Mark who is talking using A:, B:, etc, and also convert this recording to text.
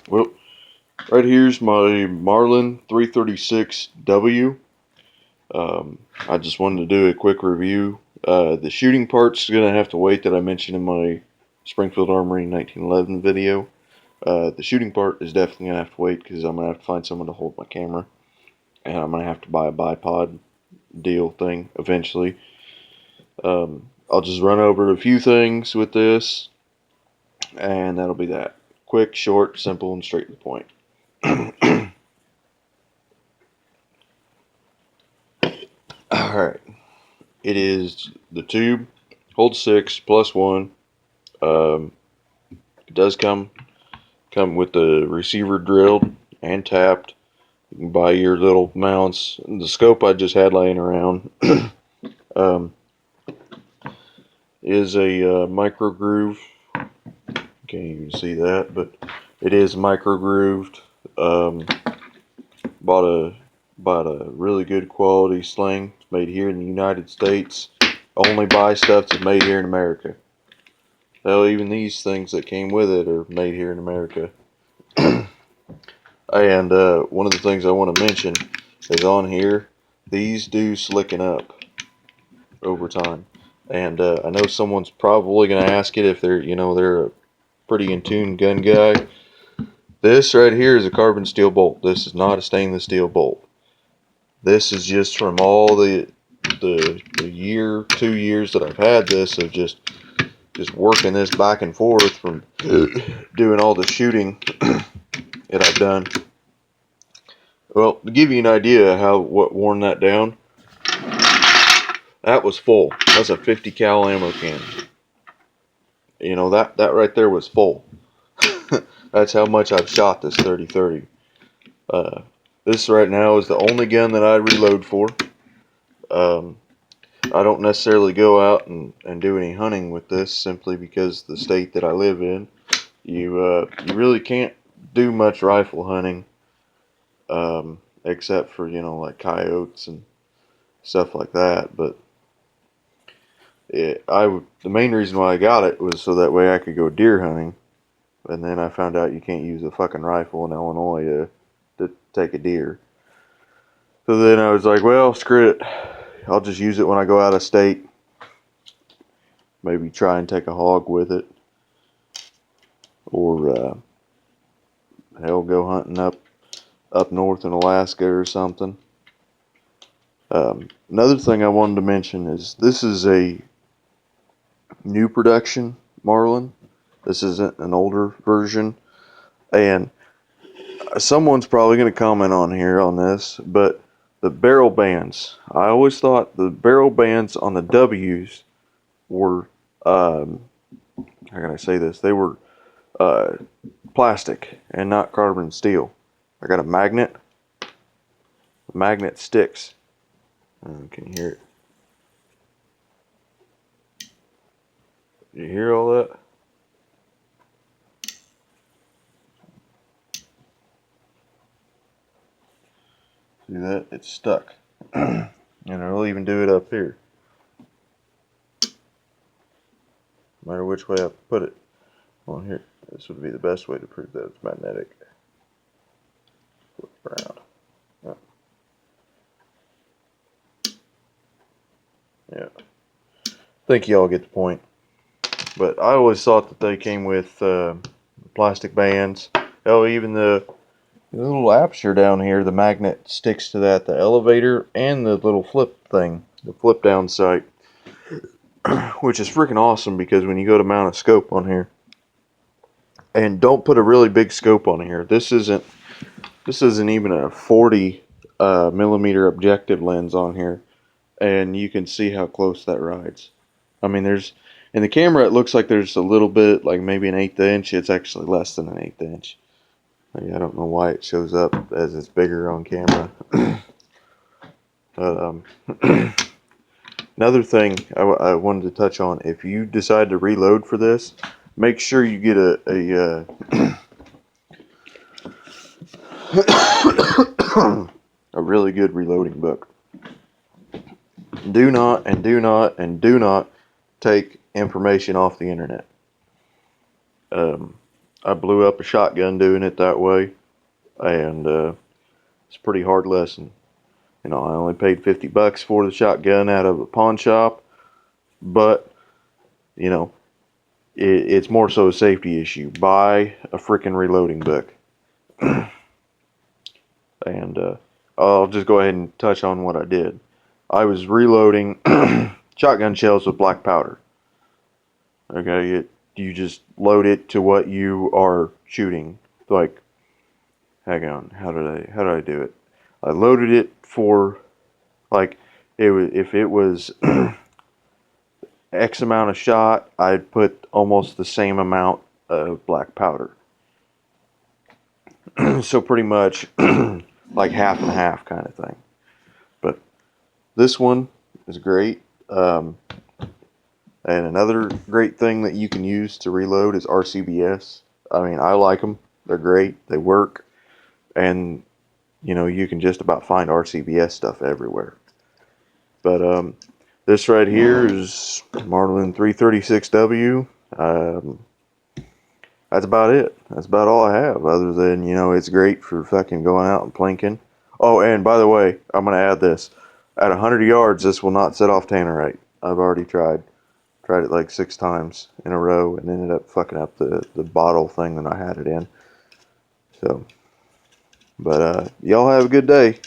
A: Well, right here's my Marlin 336W. I just wanted to do a quick review. The shooting part's going to have to wait that I mentioned in my Springfield Armory 1911 video. The shooting part is definitely going to have to wait because I'm going to have to find someone to hold my camera. And I'm going to have to buy a bipod deal thing eventually. I'll just run over a few things with this, and that'll be that. Quick, short, simple, and straight to the point. Alright, it is the tube, holds 6 plus 1. It does come with the receiver drilled and tapped. You can buy your little mounts. The scope I just had laying around um, is a micro groove. Can't even see that, but it is micro grooved. Bought a really good quality sling. It's made here in the United States. Only buy stuff that's made here in America. Hell, even these things that came with it are made here in America. And one of the things I want to mention is on here, these do slicken up over time. And I know someone's probably going to ask it if they're a pretty in tune gun guy. This right here is a carbon steel bolt. This is not a stainless steel bolt. This is just from all the year, 2 years that I've had this of just working this back and forth from doing all the shooting that I've done. Well, to give you an idea how what worn that down, that was full. That's a 50 cal ammo can. You know, that right there was full. That's how much I've shot this 30-30. This right now is the only gun that I reload for. I don't necessarily go out and do any hunting with this simply because the state that I live in, you really can't do much rifle hunting, except for, like coyotes and stuff like that. But the main reason why I got it was so that way I could go deer hunting. And then I found out you can't use a fucking rifle in Illinois to take a deer. So then I was like, well, screw it. I'll just use it when I go out of state. Maybe try and take a hog with it. Or, hell, go hunting up north in Alaska or something. Another thing I wanted to mention is this is a new production Marlin. This isn't an older version. And someone's probably going to comment on here on this, but the barrel bands. I always thought the barrel bands on the W's were, how can I say this? They were plastic and not carbon steel. I got a magnet. The magnet sticks. Can you hear it? You hear all that? See that? It's stuck. And it'll even do it up here. No matter which way I put it on here. This would be the best way to prove that it's magnetic. Flip around. Yeah. I think y'all get the point. But I always thought that they came with plastic bands. Oh, even the little aperture down here, the magnet sticks to that, the elevator, and the little flip thing, the flip down sight. Which is freaking awesome because when you go to mount a scope on here, and don't put a really big scope on here. This isn't even a 40 millimeter objective lens on here, and you can see how close that rides. I mean, in the camera it looks like there's a little bit, like maybe an 1/8 inch. It's actually less than an 1/8 inch. I don't know why it shows up as it's bigger on camera. But another thing I wanted to touch on: if you decide to reload for this, make sure you get a a really good reloading book. Do not take information off the internet. I blew up a shotgun doing it that way, and it's a pretty hard lesson. You know, I only paid $50 for the shotgun out of a pawn shop, but you know, it's more so a safety issue. Buy a freaking reloading book. And I'll just go ahead and touch on what I did. I was reloading shotgun shells with black powder. Okay, you just load it to what you are shooting. Like, hang on, how did I do it? I loaded it for like if it was X amount of shot, I'd put almost the same amount of black powder. So pretty much like half and half kind of thing. But this one is great. And another great thing that you can use to reload is RCBS. I mean, I like them. They're great. They work. And, you know, you can just about find RCBS stuff everywhere. But this right here is Marlin 336W. That's about it. That's about all I have. Other than, you know, it's great for fucking going out and plinking. Oh, and by the way, I'm going to add this. At 100 yards, this will not set off tannerite. I've already tried. Tried it like 6 times in a row and ended up fucking up the bottle thing that I had it in. So, but y'all have a good day.